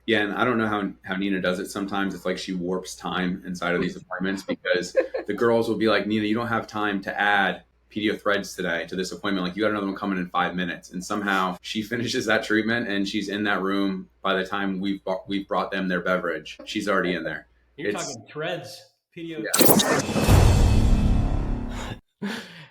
Yeah, and I don't know how Nina does it. Sometimes it's like she warps time inside of these appointments because the girls will be like, Nina, you don't have time to add pedio threads today to this appointment. Like you got another one coming in 5 minutes, and somehow she finishes that treatment and she's in that room by the time we've brought them their beverage. She's already in there. You're It's talking threads, PDO yeah, threads.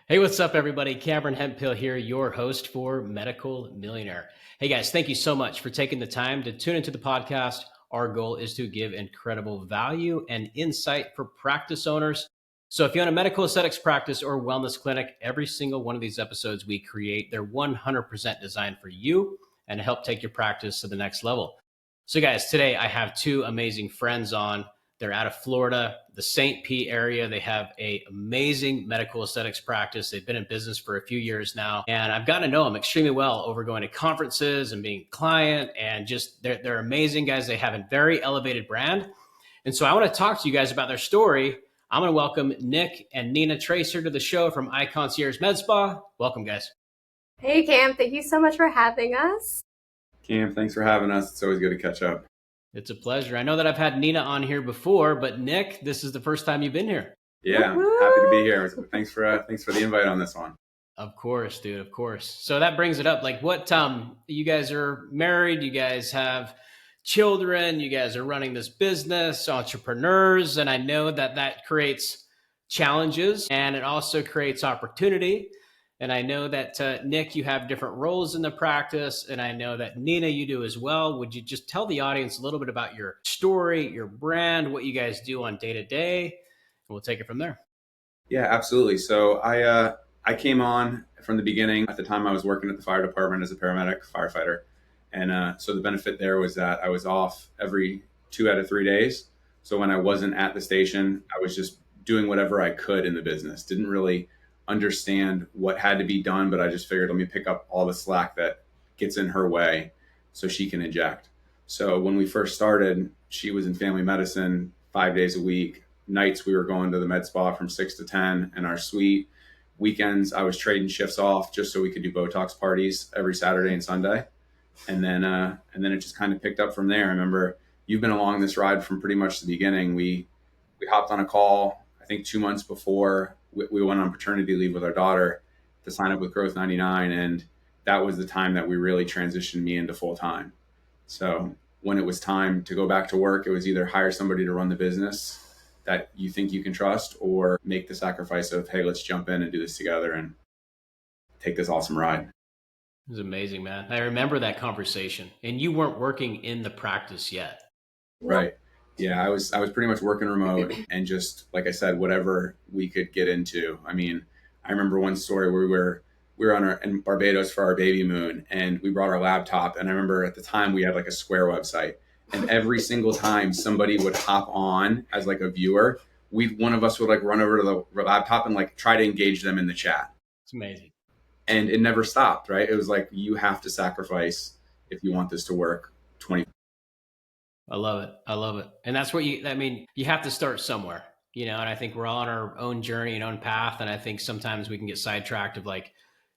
Hey, what's up, everybody? Cameron Hemphill here, your host for Medical Millionaire. Hey, guys, thank you so much for taking the time to tune into the podcast. Our goal is to give incredible value and insight for practice owners. So if you own a medical aesthetics practice or wellness clinic, every single one of these episodes we create, they're 100% designed for you and to help take your practice to the next level. So guys, today I have two amazing friends on. They're out of Florida, the St. Pete area. They have an amazing medical aesthetics practice. They've been in business for a few years now, and I've gotten to know them extremely well over going to conferences and being a client, and just they're amazing guys. They have a very elevated brand. And so I want to talk to you guys about their story. I'm going to welcome Nick and Nina Traster to the show from iConcierge MedSpa. Welcome, guys. Hey, Cam. Thank you so much for having us. Cam, thanks for having us. It's always good to catch up. It's a pleasure. I know that I've had Nina on here before, but Nick, this is the first time you've been here. Yeah, happy to be here. Thanks for the invite on this one. Of course, dude. Of course. So that brings it up. Like, what? You guys are married. You guys have children. You guys are running this business, entrepreneurs, and I know that that creates challenges and it also creates opportunity. And I know that Nick, you have different roles in the practice, and I know that Nina, you do as well. Would you just tell the audience a little bit about your story, your brand, what you guys do on day to day, and we'll take it from there. Yeah, absolutely. So I came on from the beginning. At the time, I was working at the fire department as a paramedic firefighter, and so the benefit there was that I was off every 2 out of 3 days. So when I wasn't at the station, I was just doing whatever I could in the business. Didn't really understand what had to be done, but I just figured let me pick up all the slack that gets in her way so she can inject. So when we first started, she was in family medicine 5 days a week. Nights we were going to the med spa from 6 to 10 in our suite. Weekends I was trading shifts off just so we could do Botox parties every Saturday and Sunday. And then it just kind of picked up from there. I remember you've been along this ride from pretty much the beginning. We hopped on a call, I think 2 months before we went on paternity leave with our daughter to sign up with Growth 99. And that was the time that we really transitioned me into full time. So when it was time to go back to work, it was either hire somebody to run the business that you think you can trust or make the sacrifice of, hey, let's jump in and do this together and take this awesome ride. It was amazing, man. I remember that conversation, and you weren't working in the practice yet. Right. Yeah, I was pretty much working remote and just like I said, whatever we could get into. I mean, I remember one story where we were in Barbados for our baby moon, and we brought our laptop. And I remember at the time we had like a Square website, and every single time somebody would hop on as like a viewer, one of us would like run over to the laptop and like try to engage them in the chat. It's amazing. And it never stopped, right? It was like, you have to sacrifice if you want this to work 20. I love it. I love it. And that's what you have to start somewhere, and I think we're all on our own journey and own path. And I think sometimes we can get sidetracked of like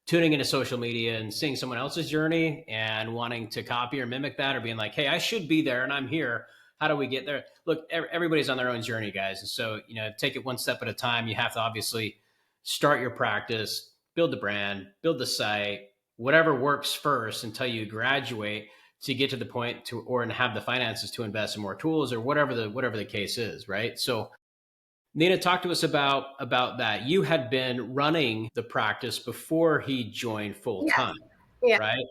tuning into social media and seeing someone else's journey and wanting to copy or mimic that, or being like, hey, I should be there and I'm here. How do we get there? Look, everybody's on their own journey, guys. And so, take it one step at a time. You have to obviously start your practice, build the brand, build the site, whatever works first until you graduate to get to the point to, or and have the finances to invest in more tools or whatever the case is, right? So Nina, talk to us about that. You had been running the practice before he joined full time, right?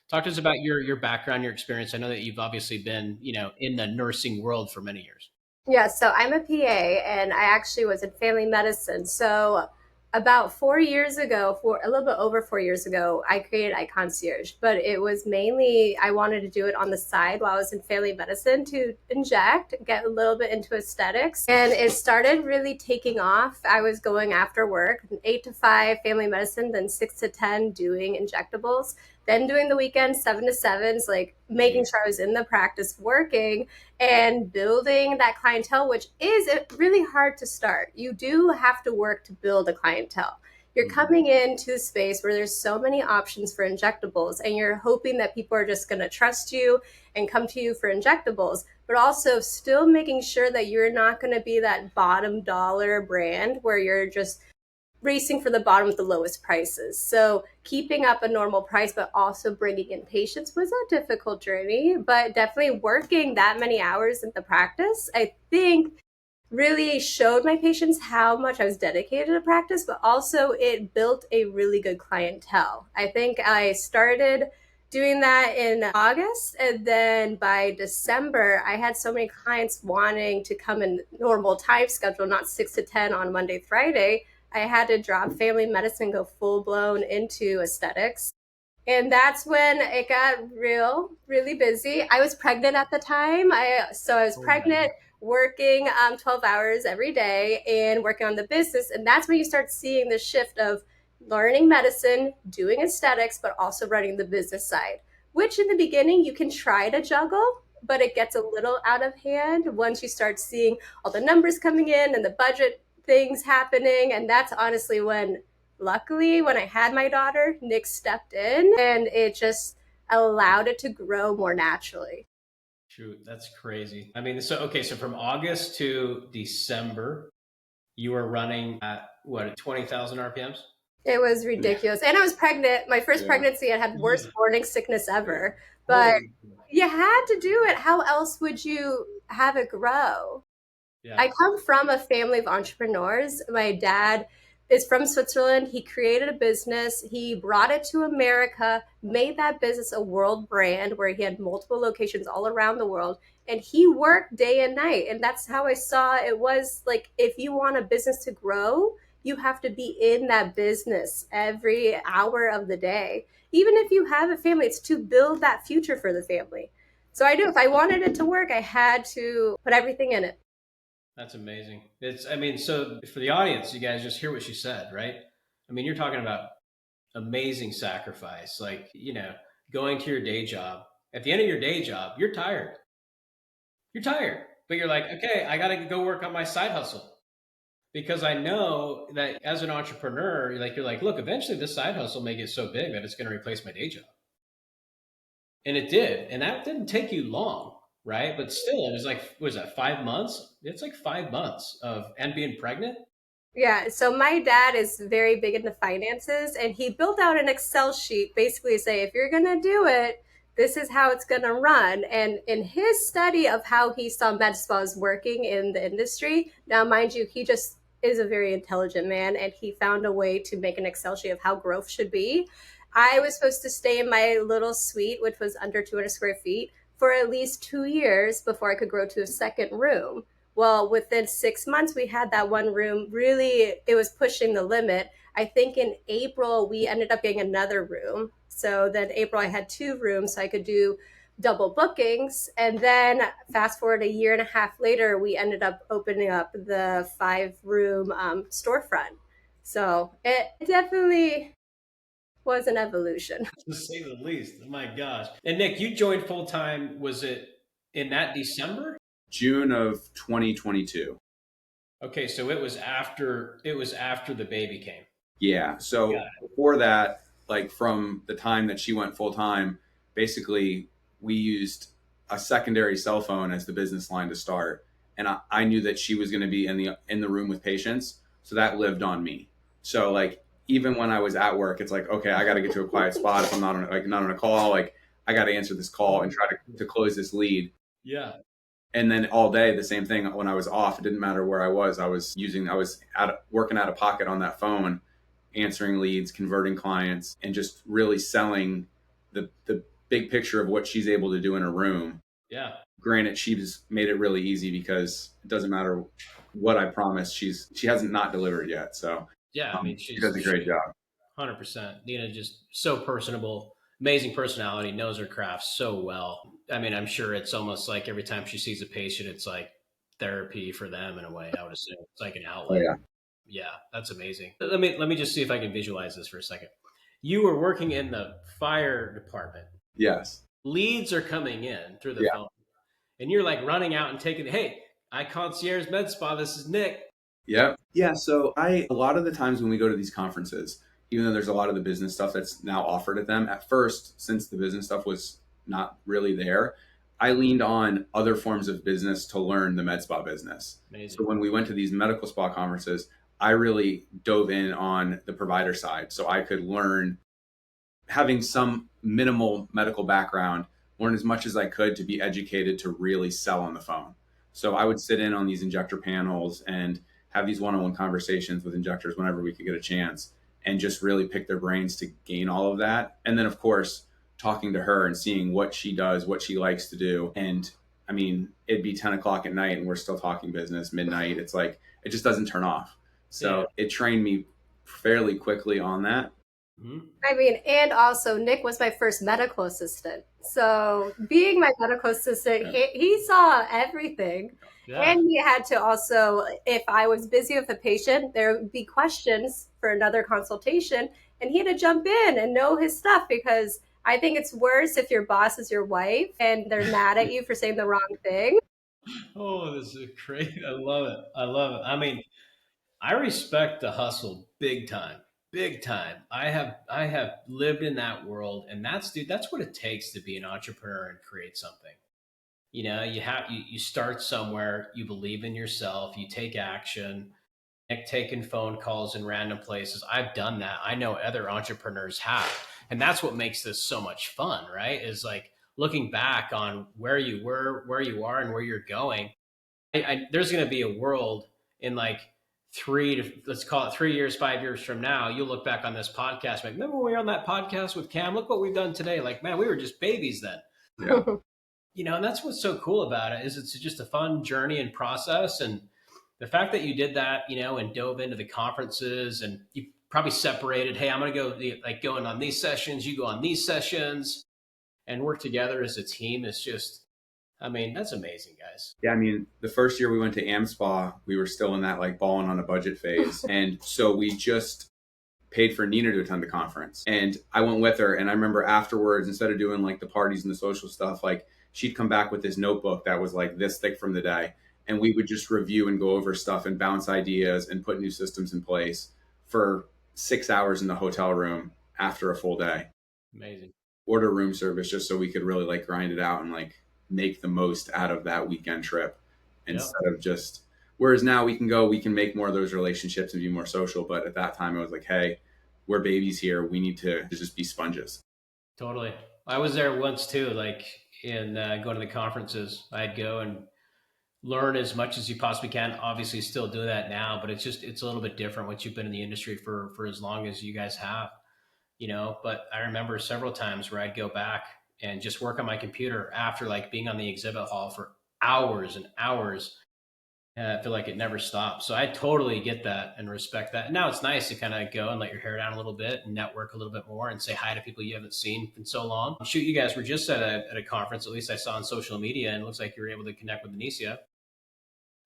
Talk to us about your background, your experience. I know that you've obviously been, in the nursing world for many years. Yeah, so I'm a PA and I actually was in family medicine. So about 4 years ago, a little bit over 4 years ago, I created iConcierge, but it was mainly, I wanted to do it on the side while I was in family medicine to inject, get a little bit into aesthetics. And it started really taking off. I was going after work, 8 to 5 family medicine, then 6 to 10 doing injectables, then doing the weekend 7 to 7s, like making sure I was in the practice working and building that clientele, which is really hard to start. You do have to work to build a clientele. You're coming into a space where there's so many options for injectables, and you're hoping that people are just going to trust you and come to you for injectables, but also still making sure that you're not going to be that bottom dollar brand where you're just racing for the bottom with the lowest prices. So keeping up a normal price, but also bringing in patients was a difficult journey, but definitely working that many hours in the practice, I think really showed my patients how much I was dedicated to practice, but also it built a really good clientele. I think I started doing that in August, and then by December, I had so many clients wanting to come in normal time schedule, not 6 to 10 on Monday, Friday. I had to drop family medicine, go full blown into aesthetics. And that's when it got really busy. I was pregnant at the time. I was pregnant, working 12 hours every day and working on the business. And that's when you start seeing the shift of learning medicine, doing aesthetics, but also running the business side, which in the beginning you can try to juggle, but it gets a little out of hand once you start seeing all the numbers coming in and the budget things happening. And that's honestly when, luckily, when I had my daughter, Nick stepped in and it just allowed it to grow more naturally. Shoot, that's crazy. I mean, so okay, so from August to December, you were running at what, 20,000 RPMs? It was ridiculous. And I was pregnant. My first pregnancy, I had worst morning sickness ever. But you had to do it. How else would you have it grow? Yeah. I come from a family of entrepreneurs. My dad is from Switzerland. He created a business. He brought it to America, made that business a world brand where he had multiple locations all around the world. And he worked day and night. And that's how I saw it was like, if you want a business to grow, you have to be in that business every hour of the day. Even if you have a family, it's to build that future for the family. So I knew if I wanted it to work, I had to put everything in it. That's amazing. I mean, so for the audience, you guys just hear what she said, right? I mean, you're talking about amazing sacrifice, like, going to your day job. At the end of your day job, you're tired. You're tired, but you're like, okay, I got to go work on my side hustle because I know that as an entrepreneur, you're like, look, eventually this side hustle may get so big that it's going to replace my day job. And it did. And that didn't take you long, right? But still, it was like, what was that, 5 months? It's like 5 months and being pregnant. Yeah, so my dad is very big into finances, and he built out an Excel sheet basically to say, if you're going to do it, this is how it's going to run. And in his study of how he saw MedSpa's working in the industry, now, mind you, he just is a very intelligent man, and he found a way to make an Excel sheet of how growth should be. I was supposed to stay in my little suite, which was under 200 square feet, for at least 2 years before I could grow to a second room. Well, within 6 months, we had that one room. Really, it was pushing the limit. I think in April, we ended up getting another room. So then April, I had two rooms, so I could do double bookings. And then fast forward a year and a half later, we ended up opening up the 5 room storefront. So it definitely was an evolution. To say the least. Oh my gosh. And Nick, you joined full time, was it in that December? June of 2022. Okay, so it was after the baby came. Yeah. So before that, like from the time that she went full time, basically we used a secondary cell phone as the business line to start. And I knew that she was going to be in the room with patients. So that lived on me. So like, even when I was at work, it's like, okay, I got to get to a quiet spot. If I'm not on a call, like I got to answer this call and try to close this lead. Yeah. And then all day, the same thing. When I was off, it didn't matter where I was. I was working out of pocket on that phone, answering leads, converting clients, and just really selling the big picture of what she's able to do in her room. Yeah. Granted, she's made it really easy because it doesn't matter what I promised. She hasn't not delivered yet. So yeah, I mean, she does a great job. 100%. Nina just so personable, amazing personality, knows her craft so well. I mean, I'm sure it's almost like every time she sees a patient, it's like therapy for them in a way. I would assume it's like an outlet. Oh, yeah. Yeah, that's amazing. Let me just see if I can visualize this for a second. You were working in the fire department. Yes. Leads are coming in through the phone, and you're like running out and taking. Hey, iConcierge MedSpa. This is Nick. Yeah. Yeah. So a lot of the times when we go to these conferences, even though there's a lot of the business stuff that's now offered at them, at first, since the business stuff was not really there, I leaned on other forms of business to learn the med spa business. So Amazing. when we went to these medical spa conferences, I really dove in on the provider side so I could learn, having some minimal medical background, learn as much as I could to be educated to really sell on the phone. So I would sit in on these injector panels and have these one-on-one conversations with injectors whenever we could get a chance, and just really pick their brains to gain all of that. And then of course, talking to her and seeing what she does, what she likes to do. And I mean, it'd be 10 o'clock at night and we're still talking business, midnight. It's like, it just doesn't turn off. Yeah. So it trained me fairly quickly on that. Mhm. I mean, and also Nick was my first medical assistant. So being my medical assistant, he saw everything. Yeah. And he had to also, if I was busy with a patient, there would be questions for another consultation, and he had to jump in and know his stuff, because I think it's worse if your boss is your wife and they're mad at you for saying the wrong thing. Oh, this is great. I love it. I love it. I mean, I respect the hustle big time. Big time. I have lived in that world, and that's dude, that's what it takes to be an entrepreneur and create something. You start somewhere, you believe in yourself, you take action. Like taking phone calls in random places. I've done that. I know other entrepreneurs have. And that's what makes this so much fun, right? Is like looking back on where you were, where you are, and where you're going. There's going to be a world in like let's call it 3 years, 5 years from now. You'll look back on this podcast, like, remember when we were on that podcast with Cam? Look what we've done today. Like, man, we were just babies then. Yeah. And that's what's so cool about it is it's just a fun journey and process. And the fact that you did that, and dove into the conferences, and you probably separated, hey, I'm going to go in on these sessions, you go on these sessions, and work together as a team is just, I mean, that's amazing, guys. Yeah, I mean, the first year we went to AmSpa, we were still in that like balling on a budget phase. And so we just paid for Nina to attend the conference. And I went with her. And I remember afterwards, instead of doing like the parties and the social stuff, like she'd come back with this notebook that was like this thick from the day. And we would just review and go over stuff and bounce ideas and put new systems in place for 6 hours in the hotel room after a full day. Amazing. Order room service just so we could really like grind it out and like make the most out of that weekend trip Yep. instead of just, whereas now we can make more of those relationships and be more social. But at that time it was like, hey, we're babies here. We need to just be sponges. Totally. I was there once too, like in going to the conferences. I'd go and learn as much as you possibly can. Obviously, still do that now, but it's a little bit different once you've been in the industry for as long as you guys have. But I remember several times where I'd go back and just work on my computer after like being on the exhibit hall for hours and hours. And I feel like it never stops. So I totally get that and respect that. And now it's nice to kind of go and let your hair down a little bit and network a little bit more and say hi to people you haven't seen in so long. Shoot, you guys were just at a conference, at least I saw on social media, and it looks like you were able to connect with Anicia.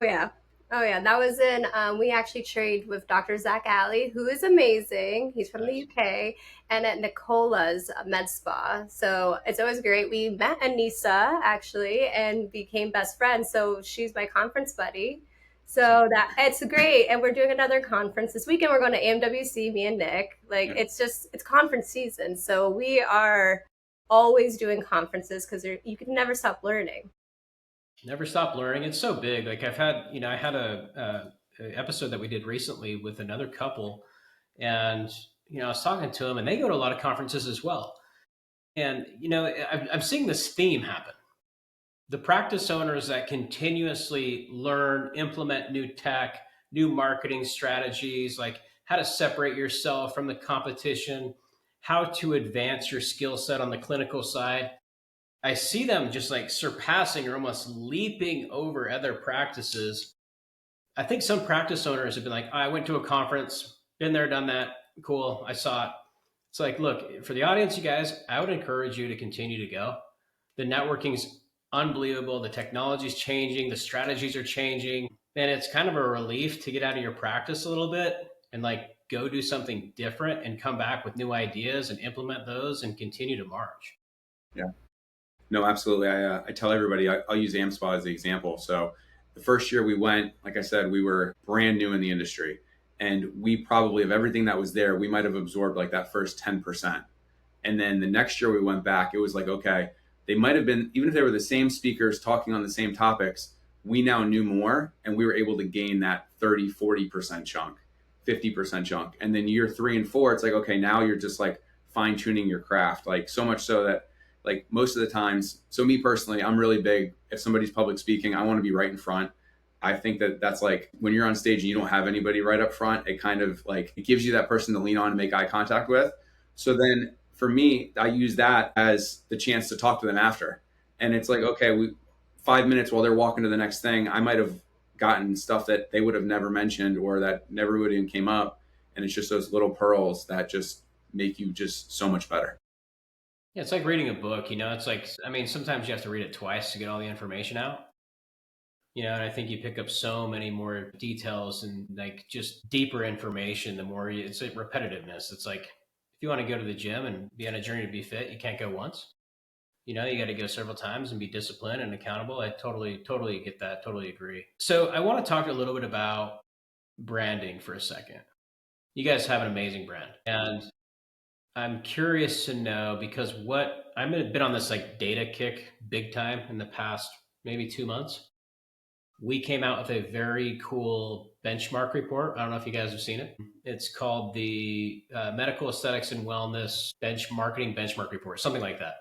Oh yeah. Oh yeah. That was in we actually trained with Dr. Zach Alley, who is amazing. He's from the Nice. UK, and at Nicola's med spa. So it's always great. We met Anissa actually and became best friends. So she's my conference buddy. So that it's great. And we're doing another conference this weekend. We're going to AMWC, me and Nick. Like Yeah. it's conference season. So we are always doing conferences because you can never stop learning. Never stop learning. It's so big. Like I had a episode that we did recently with another couple, and I was talking to them, and they go to a lot of conferences as well. And I'm seeing this theme happen. The practice owners that continuously learn, implement new tech, new marketing strategies, like how to separate yourself from the competition, how to advance your skill set on the clinical side. I see them just like surpassing or almost leaping over other practices. I think some practice owners have been like, I went to a conference, been there, done that. Cool. I saw it. It's like, look, for the audience, you guys, I would encourage you to continue to go. The networking's unbelievable. The technology's changing. The strategies are changing. And it's kind of a relief to get out of your practice a little bit and like go do something different and come back with new ideas and implement those and continue to march. Yeah. No, absolutely. I tell everybody, I'll use AmSpa as the example. So the first year we went, like I said, we were brand new in the industry. And we probably, of everything that was there, we might have absorbed like that first 10%. And then the next year we went back, it was like, okay, they might have been, even if they were the same speakers talking on the same topics, we now knew more and we were able to gain that 30, 40% chunk, 50% chunk. And then year 3 and 4, it's like, okay, now you're just like fine tuning your craft. Like so much so that like most of the times, so me personally, I'm really big. If somebody's public speaking, I want to be right in front. I think that that's like when you're on stage and you don't have anybody right up front, it kind of like, it gives you that person to lean on and make eye contact with. So then for me, I use that as the chance to talk to them after. And it's like, okay, 5 minutes while they're walking to the next thing, I might have gotten stuff that they would have never mentioned or that never would even came up. And it's just those little pearls that just make you just so much better. Yeah, it's like reading a book, it's like, I mean, sometimes you have to read it twice to get all the information out. And I think you pick up so many more details and like just deeper information the more it's like repetitiveness. It's like if you want to go to the gym and be on a journey to be fit, you can't go once. You got to go several times and be disciplined and accountable. I totally get that. Totally agree. So I want to talk a little bit about branding for a second. You guys have an amazing brand. And I'm curious to know because I've been on this like data kick big time in the past maybe 2 months. We came out with a very cool benchmark report. I don't know if you guys have seen it. It's called the Medical Aesthetics and Wellness Marketing Benchmark Report, something like that.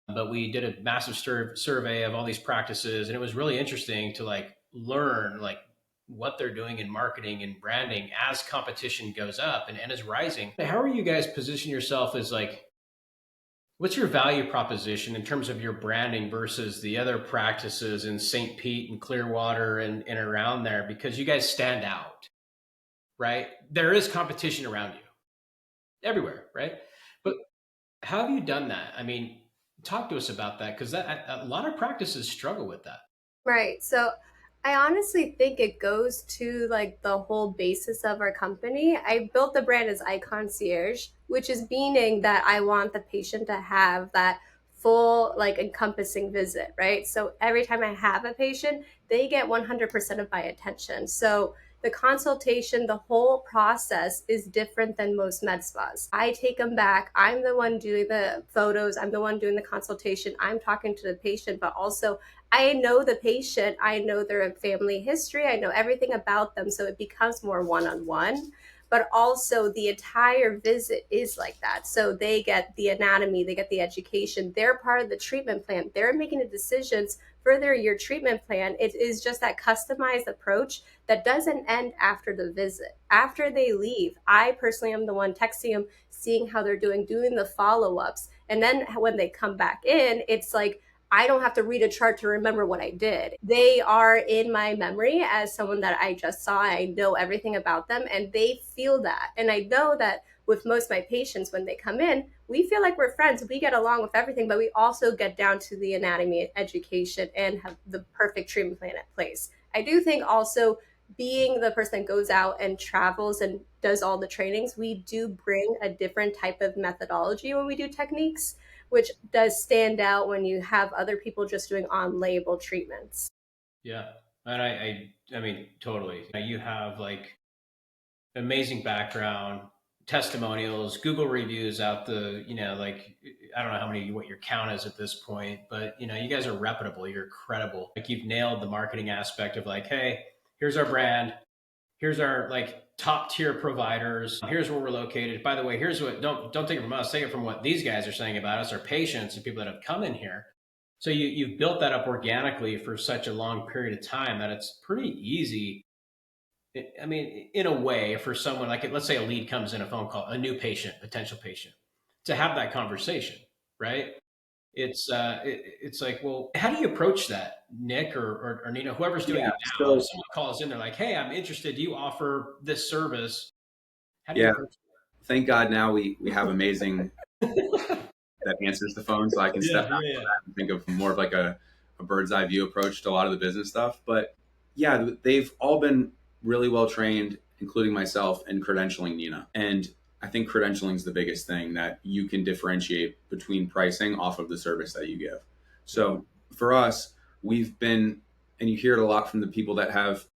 But we did a massive survey of all these practices, and it was really interesting to like learn like what they're doing in marketing and branding as competition goes up and is rising. How are you guys position yourself as like, what's your value proposition in terms of your branding versus the other practices in St. Pete and Clearwater and around there? Because you guys stand out, right? There is competition around you everywhere, right? But how have you done that? I mean, talk to us about that because a lot of practices struggle with that. Right. So I honestly think it goes to like the whole basis of our company. I built the brand as iConcierge, which is meaning that I want the patient to have that full like encompassing visit, right? So every time I have a patient, they get 100% of my attention. So the consultation, the whole process is different than most med spas. I take them back. I'm the one doing the photos. I'm the one doing the consultation. I'm talking to the patient, but also I know the patient, I know their family history, I know everything about them. So it becomes more one-on-one. But also the entire visit is like that. So they get the anatomy, they get the education, they're part of the treatment plan. They're making the decisions for their year treatment plan. It is just that customized approach that doesn't end after the visit. After they leave, I personally am the one texting them, seeing how they're doing the follow-ups. And then when they come back in, it's like, I don't have to read a chart to remember what I did. They are in my memory as someone that I just saw. I know everything about them and they feel that. And I know that with most of my patients, when they come in, we feel like we're friends. We get along with everything, but we also get down to the anatomy education and have the perfect treatment plan in place. I do think also being the person that goes out and travels and does all the trainings, we do bring a different type of methodology when we do techniques, which does stand out when you have other people just doing on-label treatments. Yeah, and I mean, totally. You have like amazing background, testimonials, Google reviews out like I don't know what your count is at this point, but you guys are reputable, you're credible. Like you've nailed the marketing aspect of like, hey, here's our brand, here's our like top tier providers, here's where we're located. By the way, here's what don't take it from us, take it from what these guys are saying about us, our patients and people that have come in here. So you've built that up organically for such a long period of time that it's pretty easy. I mean, in a way, for someone like, let's say a lead comes in, a phone call, a new patient, potential patient, to have that conversation, right? It's like, well, how do you approach that, Nick or Nina, whoever's doing Yeah. it now? So If someone calls in, they're like, hey, I'm interested. Do you offer this service? How do you yeah, approach thank God now we have amazing that? that answers the phone, so I can step Yeah, back yeah, from that and think of more of like a bird's eye view approach to a lot of the business stuff. But yeah, they've all been really well trained, including myself, in credentialing Nina. And I think credentialing is the biggest thing that you can differentiate between pricing off of the service that you give. So for us, we've been And you hear it a lot from the people that have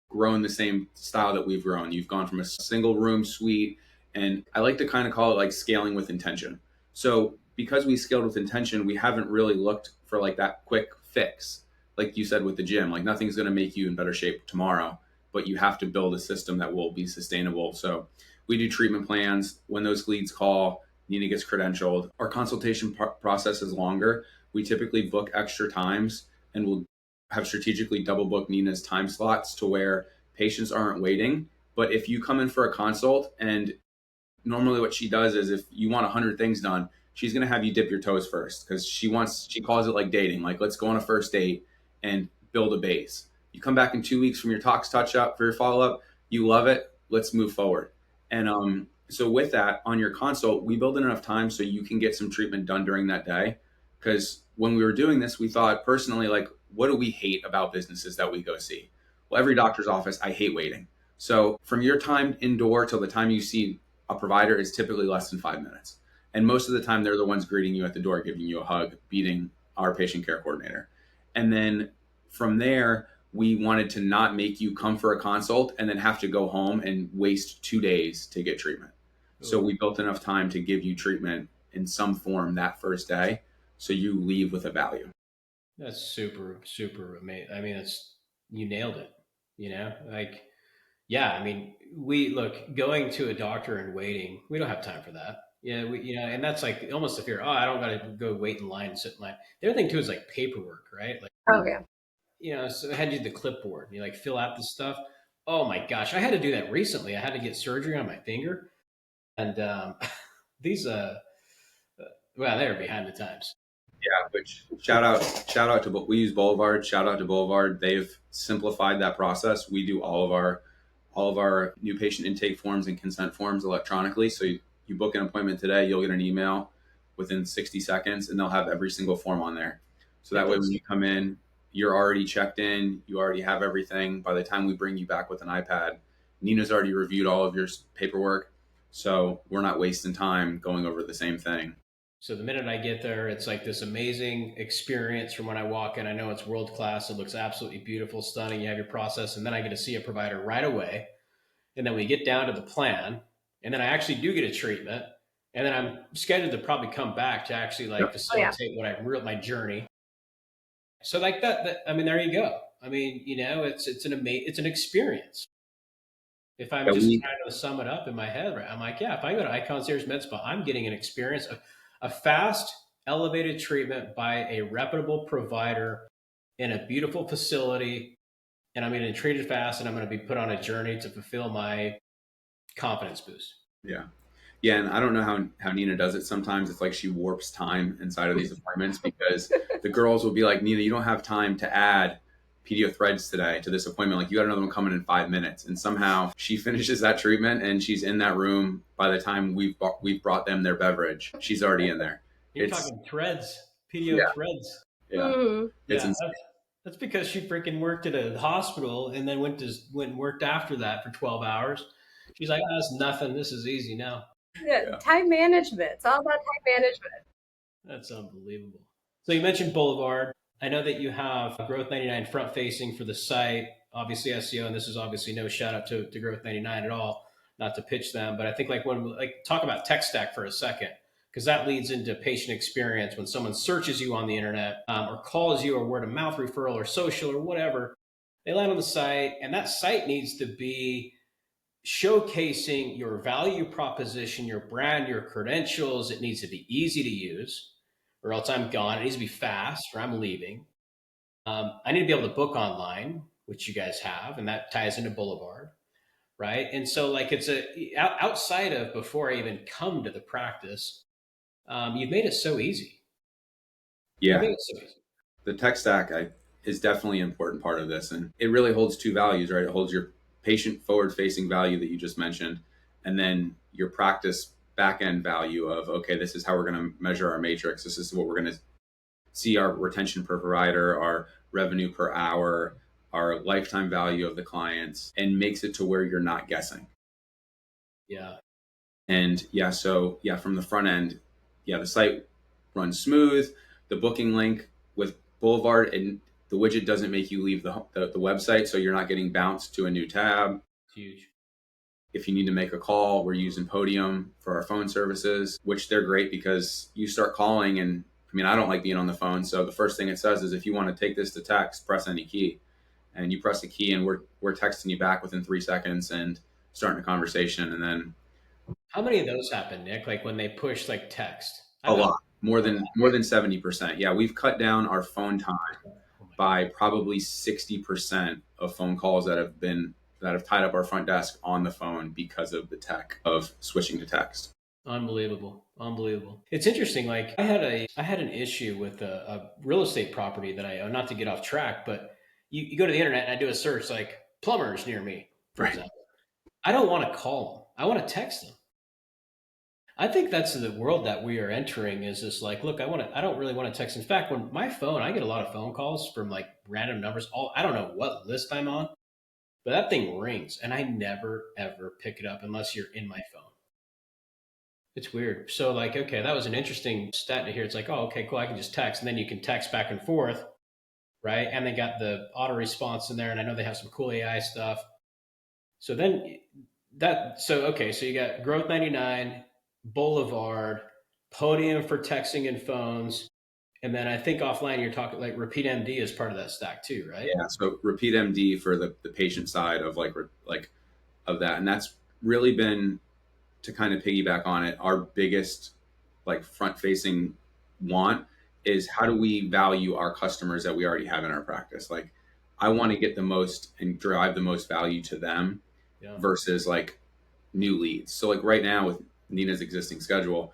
grown the same style that we've grown. You've gone from a single room suite, and I like to kind of call it like scaling with intention. So because we scaled with intention, we haven't really looked for like that quick fix. Like you said with the gym, like nothing's going to make you in better shape tomorrow, but you have to build a system that will be sustainable. So we do treatment plans. When those leads call, Nina gets credentialed. Our consultation process is longer. We typically book extra times, and we'll have strategically double book Nina's time slots to where patients aren't waiting. But if you come in for a consult, and normally what she does is if you want 100 things done, she's going to have you dip your toes first, because she calls it like dating, like let's go on a first date and build a base. You come back in 2 weeks from your talks touch up for your follow-up, you love it, let's move forward. And so with that, on your consult, we build in enough time so you can get some treatment done during that day. Because when we were doing this, we thought personally, like, what do we hate about businesses that we go see? Well, every doctor's office, I hate waiting. So from your time indoor till the time you see a provider is typically less than 5 minutes. And most of the time, they're the ones greeting you at the door, giving you a hug, beating our patient care coordinator. And then from there, we wanted to not make you come for a consult and then have to go home and waste 2 days to get treatment. So we built enough time to give you treatment in some form that first day, so you leave with a value. That's super, super amazing. I mean, you nailed it. Like, yeah, I mean, we look going to a doctor and waiting. We don't have time for that. Yeah, and that's like almost a fear. Oh, I don't got to go wait in line and sit in line. The other thing too is like paperwork, right? Like, Oh yeah. So I had to do the clipboard. You like fill out the stuff. Oh my gosh, I had to do that recently. I had to get surgery on my finger, and these well, they're behind the times. Yeah, which shout out to we use Boulevard. Shout out to Boulevard. They've simplified that process. We do all of our new patient intake forms and consent forms electronically. So you book an appointment today, you'll get an email within 60 seconds, and they'll have every single form on there. So that way, when you come in, you're already checked in. You already have everything. By the time we bring you back with an iPad, Nina's already reviewed all of your paperwork. So we're not wasting time going over the same thing. So the minute I get there, it's like this amazing experience from when I walk in. I know it's world class. It looks absolutely beautiful, stunning. You have your process, and then I get to see a provider right away. And then we get down to the plan, and then I actually do get a treatment, and then I'm scheduled to probably come back to actually like facilitate my journey. So like that, I mean, there you go. I mean, it's an experience. If I'm just trying to sum it up in my head, right, I'm like, yeah, if I go to iConcierge MedSpa, I'm getting an experience, a fast, elevated treatment by a reputable provider in a beautiful facility, and I'm getting treated fast, and I'm going to be put on a journey to fulfill my confidence boost. Yeah. Yeah, and I don't know how Nina does it sometimes. It's like she warps time inside of these appointments, because the girls will be like, Nina, you don't have time to add pedio threads today to this appointment. Like, you got another one coming in 5 minutes. And somehow she finishes that treatment and she's in that room by the time we've brought them their beverage. She's already in there. You're talking threads, pedio threads. Yeah. Mm-hmm. It's insane. That's because she freaking worked at a hospital and then went and worked after that for 12 hours. She's like, oh, that's nothing. This is easy now. Yeah, time management. It's all about time management. That's unbelievable. So you mentioned Boulevard. I know that you have Growth 99 front facing for the site, obviously SEO, and this is obviously no shout out to Growth 99 at all, not to pitch them, but I think talk about tech stack for a second, because that leads into patient experience. When someone searches you on the internet or calls you, or word of mouth referral or social or whatever, they land on the site, and that site needs to be showcasing your value proposition, your brand, your credentials. It needs to be easy to use, or else I'm gone. It needs to be fast, or I'm leaving. I need to be able to book online, which you guys have, and that ties into Boulevard, right? And so, like, it's outside of before I even come to the practice, you've made it so easy. Yeah, the tech stack is definitely an important part of this, and it really holds two values, right? It holds your patient forward-facing value that you just mentioned, and then your practice back-end value of, okay, this is how we're going to measure our matrix. This is what we're going to see our retention per provider, our revenue per hour, our lifetime value of the clients, and makes it to where you're not guessing. Yeah. And from the front end, the site runs smooth. The booking link with Boulevard, and The widget doesn't make you leave the website, so you're not getting bounced to a new tab. Huge. If you need to make a call, we're using Podium for our phone services, which they're great because you start calling and I mean, I don't like being on the phone. So the first thing it says is if you want to take this to text, press any key. And you press the key and we're texting you back within 3 seconds and starting a conversation. And then How many of those happen, Nick? Like when they push like text? a lot, more than 70%. Yeah, we've cut down our phone time by probably 60% of phone calls that have tied up our front desk on the phone because of the tech of switching to text. Unbelievable. Unbelievable. It's interesting. Like I had an issue with a real estate property that I own, not to get off track, but you go to the internet and I do a search like plumbers near me, for Right. example. I don't want to call them. I want to text them. I think that's the world that we are entering is just like, look, I don't really want to text. In fact, when my phone, I get a lot of phone calls from like random numbers. I don't know what list I'm on, but that thing rings and I never ever pick it up unless you're in my phone. It's weird. So like, okay, that was an interesting stat to hear. It's like, oh, okay, cool. I can just text and then you can text back and forth. Right. And they got the auto response in there. And I know they have some cool AI stuff. So then okay. So you got Growth 99, Boulevard, Podium for texting and phones. And then I think offline you're talking like Repeat MD is part of that stack too, right? Yeah. So Repeat MD for the patient side of like of that. And that's really been, to kind of piggyback on it, our biggest like front facing want is how do we value our customers that we already have in our practice? Like I want to get the most and drive the most value to them versus like new leads. So like right now with Nina's existing schedule,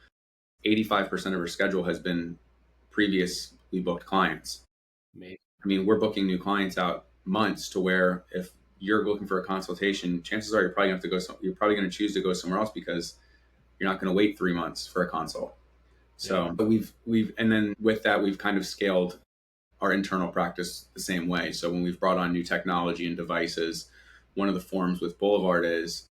85% of her schedule has been previously booked clients. Maybe. I mean, we're booking new clients out months to where if you're looking for a consultation, chances are you're probably going to have to go. You're probably going to choose to go somewhere else because you're not going to wait 3 months for a consult. So, but and then with that, we've kind of scaled our internal practice the same way. So when we've brought on new technology and devices, one of the forms with Boulevard is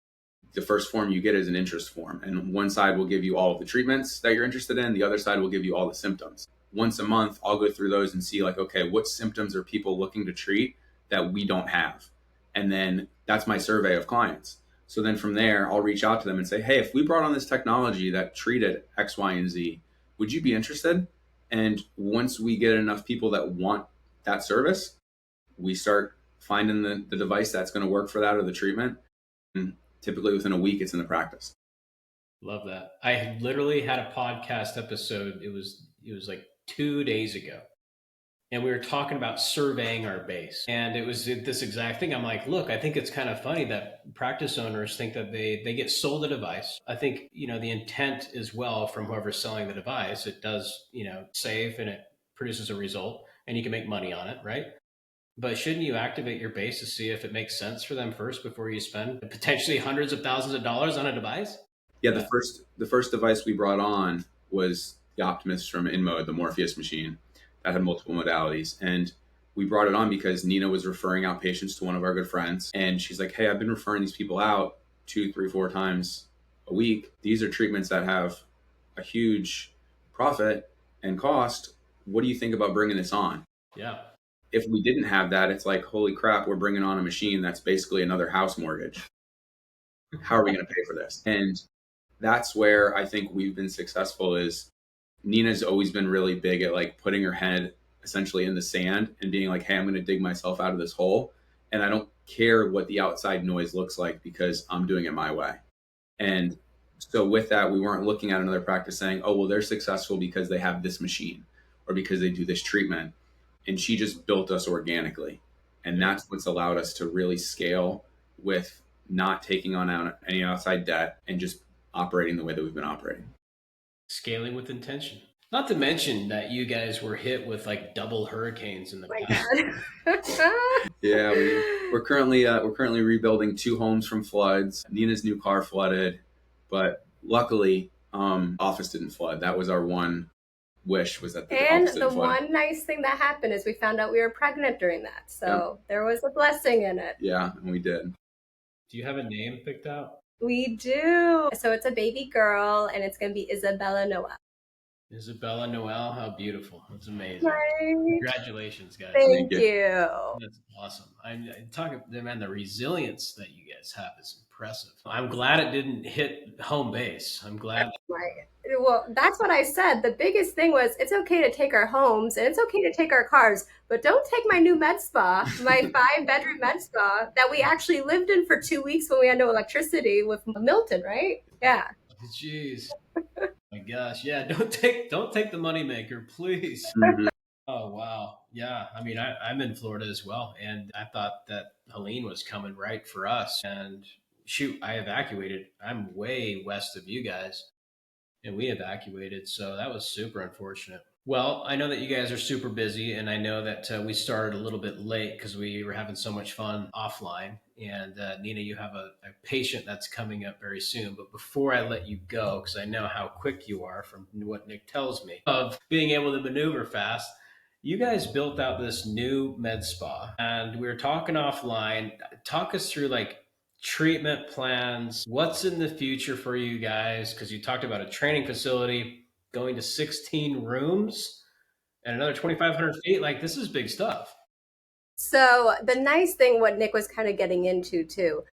the first form you get is an interest form. And one side will give you all of the treatments that you're interested in. The other side will give you all the symptoms. Once a month, I'll go through those and see like, okay, what symptoms are people looking to treat that we don't have? And then that's my survey of clients. So then from there, I'll reach out to them and say, hey, if we brought on this technology that treated X, Y, and Z, would you be interested? And once we get enough people that want that service, we start finding the device that's going to work for that or the treatment. And typically within a week, it's in the practice. Love that. I literally had a podcast episode. It was like 2 days ago. And we were talking about surveying our base. And it was this exact thing. I'm like, look, I think it's kind of funny that practice owners think that they get sold a device. I think, the intent as well from whoever's selling the device, it does, save and it produces a result and you can make money on it, right? But shouldn't you activate your base to see if it makes sense for them first before you spend potentially hundreds of thousands of dollars on a device? Yeah, the first device we brought on was the Optimus from InMode, the Morpheus machine that had multiple modalities. And we brought it on because Nina was referring out patients to one of our good friends. And she's like, hey, I've been referring these people out 2, 3, 4 times a week. These are treatments that have a huge profit and cost. What do you think about bringing this on? Yeah. If we didn't have that, it's like, holy crap, we're bringing on a machine that's basically another house mortgage. How are we going to pay for this? And that's where I think we've been successful is Nina's always been really big at like putting her head essentially in the sand and being like, hey, I'm going to dig myself out of this hole. And I don't care what the outside noise looks like because I'm doing it my way. And so with that, we weren't looking at another practice saying, oh, well, they're successful because they have this machine or because they do this treatment. And she just built us organically. And that's what's allowed us to really scale with not taking on any outside debt and just operating the way that we've been operating. Scaling with intention. Not to mention that you guys were hit with like double hurricanes in the past. Yeah, we're currently rebuilding 2 homes from floods. Nina's new car flooded, but luckily, office didn't flood. That was our one wish, was that the office didn't flood. One nice thing that happened is we found out we were pregnant during that. So there was a blessing in it. Yeah, and we did. Do you have a name picked out? We do. So it's a baby girl and it's going to be Isabella Noel. Isabella Noel, how beautiful. That's amazing. Right. Congratulations, guys. Thank Thank you. you. That's awesome. I'm talking, man, the resilience that you guys have is impressive. I'm glad it didn't hit home base. I'm glad. Right. Well, that's what I said. The biggest thing was it's okay to take our homes and it's okay to take our cars, but don't take my new med spa, my 5 bedroom med spa that we actually lived in for 2 weeks when we had no electricity with Milton, right? Yeah. Jeez. My gosh. Yeah. Don't take the moneymaker, please. Mhm. Oh wow, yeah. I mean, I'm in Florida as well, and I thought that Helene was coming right for us. And shoot, I evacuated. I'm way west of you guys, and we evacuated, so that was super unfortunate. Well, I know that you guys are super busy, and I know that we started a little bit late because we were having so much fun offline. And Nina, you have a patient that's coming up very soon. But before I let you go, because I know how quick you are from what Nick tells me of being able to maneuver fast, you guys built out this new med spa, and we were talking offline. Talk us through like treatment plans. What's in the future for you guys? Because you talked about a training facility going to 16 rooms and another 2,500 feet. Like, this is big stuff. So the nice thing, what Nick was kind of getting into too,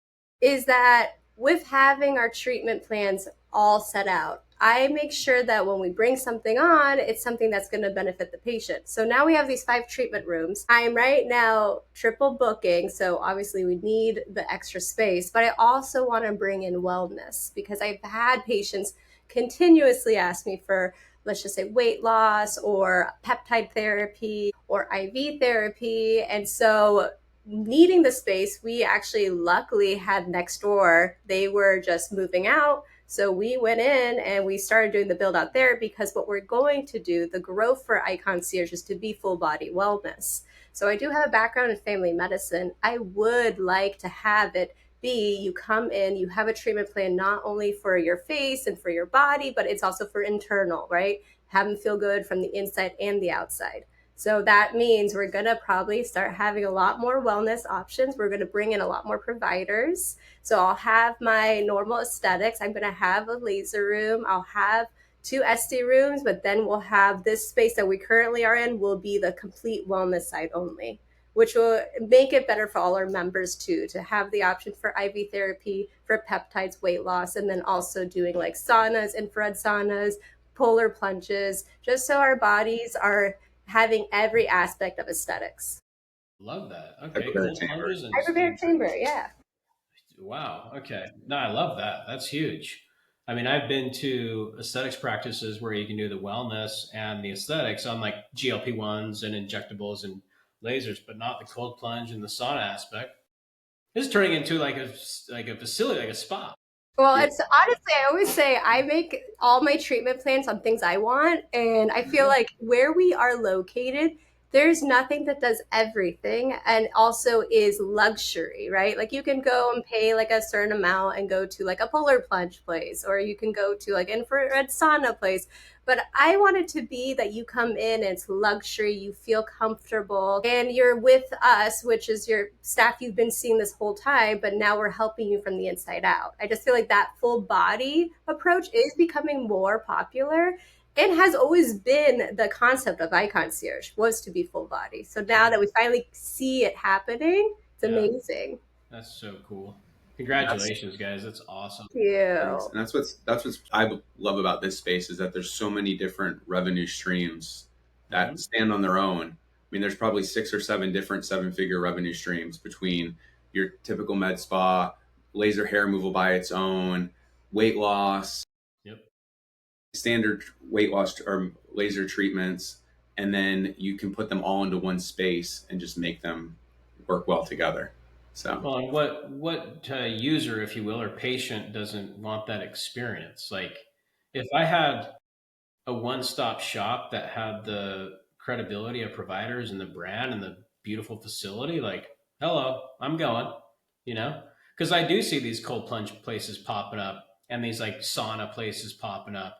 is that with having our treatment plans all set out, I make sure that when we bring something on, it's something that's going to benefit the patient. So now we have these 5 treatment rooms. I am right now triple booking. So obviously we need the extra space, but I also want to bring in wellness because I've had patients continuously ask me for, let's just say, weight loss or peptide therapy or IV therapy. And so needing the space, we actually luckily had next door. They were just moving out. So we went in and we started doing the build out there because what we're going to do, the growth for iConcierge is to be full body wellness. So I do have a background in family medicine. I would like to have it be you come in, you have a treatment plan not only for your face and for your body, but it's also for internal, right? Have them feel good from the inside and the outside. So that means we're going to probably start having a lot more wellness options. We're going to bring in a lot more providers. So I'll have my normal aesthetics. I'm going to have a laser room. I'll have 2 SD rooms, but then we'll have this space that we currently are in will be the complete wellness side only, which will make it better for all our members too, to have the option for IV therapy, for peptides, weight loss, and then also doing like saunas, infrared saunas, polar plunges, just so our bodies are having every aspect of aesthetics. Love that. Okay, Hyperbaric cold chamber. plunges Hyperbaric chamber, yeah. wow. Okay, no, I love that. That's huge. I mean, I've been to aesthetics practices where you can do the wellness and the aesthetics on like GLP-1s and injectables and lasers, but not the cold plunge and the sauna aspect. This is turning into like a facility, like a spa. Well, Yeah. it's honestly, I always say I make all my treatment plans on things I want. And I feel like where we are located, there's nothing that does everything and also is luxury, right? Like you can go and pay like a certain amount and go to like a polar plunge place, or you can go to like infrared sauna place. But I want it to be that you come in, it's luxury, you feel comfortable, and you're with us, which is your staff you've been seeing this whole time, but now we're helping you from the inside out. I just feel like that full body approach is becoming more popular and has always been the concept of iConcierge was to be full body. So now that we finally see it happening, it's Yeah, amazing. that's so cool. That's Congratulations, guys. That's awesome. Thank Thanks. you. And that's what I love about this space is that there's so many different revenue streams Mm-hmm. that stand on their own. I mean, there's probably 6 or 7 different 7-figure revenue streams between your typical med spa, laser hair removal by its own, weight loss, Yep. standard weight loss or laser treatments, and then you can put them all into one space and just make them work well together. So Well, and what user, if you will, or patient doesn't want that experience? Like, if I had a one-stop shop that had the credibility of providers and the brand and the beautiful facility, like, hello, I'm going, you know? Because I do see these cold plunge places popping up and these like sauna places popping up.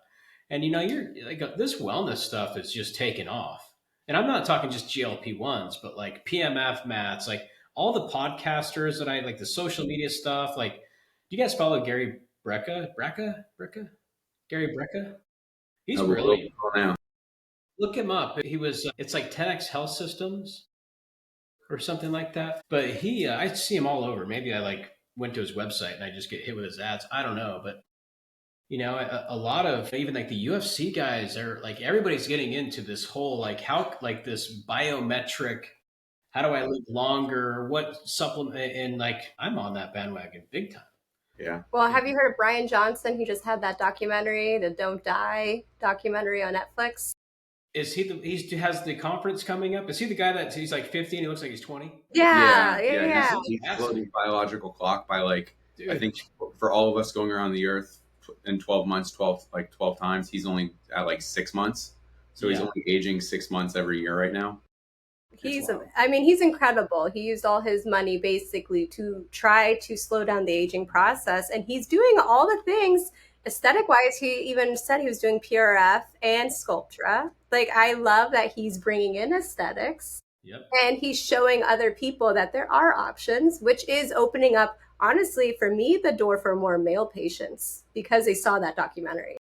And you're like this wellness stuff is just taking off. And I'm not talking just GLP-1s, but like PMF mats, like all the podcasters that I like, the social media stuff. Like, do you guys follow Gary Brecka? Gary Brecka? He's We're brilliant. now. Look him up. He was, it's like 10X Health Systems or something like that. But he, I see him all over. Maybe I like went to his website and I just get hit with his ads. I don't know. But, you know, a lot of even like the UFC guys are like, everybody's getting into this whole, like how, like this biometric, how do I live longer? What supplement? And like, I'm on that bandwagon big time. Yeah. Well, have you heard of Brian Johnson? He just had that documentary, the Don't Die documentary on Netflix. Is he he has the conference coming up? Is he the guy that he's like 50 and he looks like he's 20? Yeah. He's slowing biological clock by like, Dude. I think for all of us going around the earth in 12 months, 12 times, he's only at like 6 months. So he's only aging 6 months every year right now. I mean, he's incredible. He used all his money basically to try to slow down the aging process. And he's doing all the things aesthetic wise. He even said he was doing PRF and Sculptra. Like, I love that he's bringing in aesthetics. Yep. And he's showing other people that there are options, which is opening up, honestly, for me, the door for more male patients because they saw that documentary.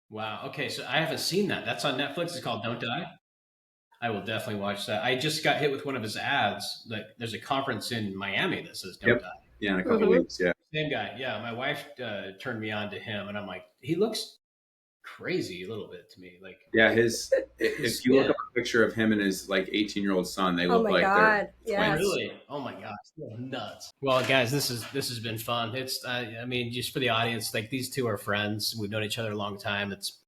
Wow. Okay. So I haven't seen that. That's on Netflix. It's called Don't Die. I will definitely watch that. I just got hit with one of his ads. Like, there's a conference in Miami that says Don't Die. Yeah, in a couple weeks. Yeah. Same guy. Yeah. My wife turned me on to him, and I'm like, he looks crazy a little bit to me. Like, yeah, if you look up a picture of him and his like 18-year-old son, they look like they're twins. Really? Oh my gosh, nuts. Well, guys, this has been fun. It's I mean, just for the audience, like these two are friends. We've known each other a long time. It's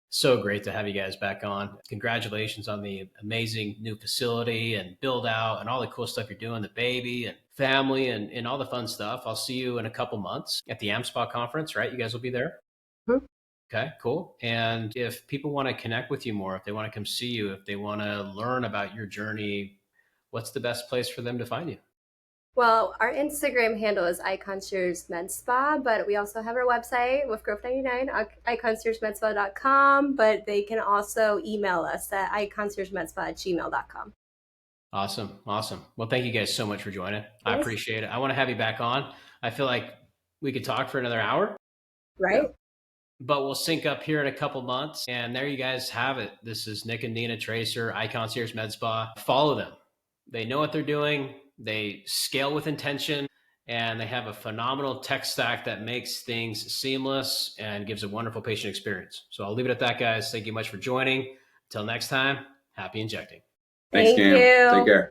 so great to have you guys back on. Congratulations on the amazing new facility and build out and all the cool stuff you're doing, the baby and family and all the fun stuff. I'll see you in a couple months at the MSPA conference, right? You guys will be there? Mm-hmm. Okay, cool. And if people want to connect with you more, if they want to come see you, if they want to learn about your journey, what's the best place for them to find you? Well, our Instagram handle is iConcierge MedSpa, but we also have our website with Grove99, iConciergeMedSpa.com, but they can also email us at iConciergeMedSpa@gmail.com. Awesome. Well, thank you guys so much for joining. Yes. I appreciate it. I want to have you back on. I feel like we could talk for another hour. Right. Yeah. But we'll sync up here in a couple months. And there you guys have it. This is Nick and Nina Traster, iConcierge MedSpa. Follow them. They know what they're doing. They scale with intention, and they have a phenomenal tech stack that makes things seamless and gives a wonderful patient experience. So I'll leave it at that, guys. Thank you much for joining. Until next time, happy injecting. Thanks, Cam. Take care.